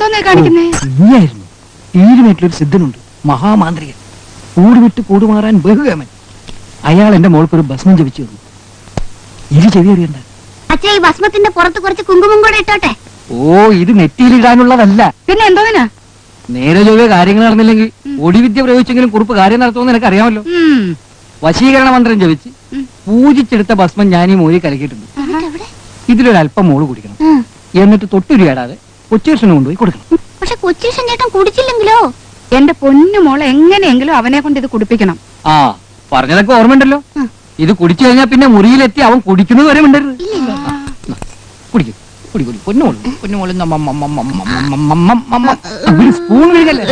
എന്തോന്നാ കാണിക്കുന്നേ? നീയായിരുന്നു. ഈരുമേട്ടിലൊരു സിദ്ധനുണ്ട്, മഹാമാന്ത്രികൻ. കൂടുവിട്ട് കൂടുമാറാൻ ബഹുകമൻ. അയാൾ എന്റെ മോൾക്കൊരു ഭസ്മം ജപിച്ചു തന്നു. ഇരു ചെവി അറിയണ്ട. അച്ഛാ, ഈ ഭസ്മത്തിന്റെ പുറത്ത് കുറച്ച് കുങ്കുമം കൂടെ ഇട്ടോട്ടെ. ഓ, ഇത് നെറ്റിയിലിടാനുള്ളതല്ല. പിന്നെ എന്തോന്നാ? നേരെ ചൊവ്വേ കാര്യങ്ങൾ നടന്നില്ലെങ്കിൽ ഒടിവിദ്യ പ്രയോഗിച്ചെങ്കിലും കുറിപ്പ് കാര്യം നടത്തുമെന്ന് എനിക്ക് അറിയാമല്ലോ. വശീകരണ മന്ത്രം ജപിച്ച് പൂജിച്ചെടുത്ത ഭസ്മം ഞാൻ ഈ മോരി കലക്കിയിട്ടുണ്ട്. ഇതിലൊരല്പം മോള് കുടിക്കണം. എന്നിട്ട് തൊട്ടുരിയാടാതെ കൊച്ചുകൃഷ്ണന് കൊണ്ടുപോയി കൊടുക്കണം. പക്ഷെ കൊച്ചുകൃഷ്ണൻ ചേട്ടൻ കുടിച്ചില്ലെങ്കിലോ? എന്റെ പൊന്നു മോളെ എങ്ങനെയെങ്കിലും അവനെ കൊണ്ട് ഇത് കുടിപ്പിക്കണം. ആ, പറഞ്ഞതൊക്കെ ഓർമ്മയുണ്ടല്ലോ. ഇത് കുടിച്ചു കഴിഞ്ഞാൽ പിന്നെ മുറിയിലെത്തി അവൻ കുടിക്കുന്നത് വരെ മിണ്ടരുത്. കുടിക്കും, കുടി കുടി പൊന്നുമോളും പൊന്നുമോളും സ്പൂൺ വീഴല്ലേ.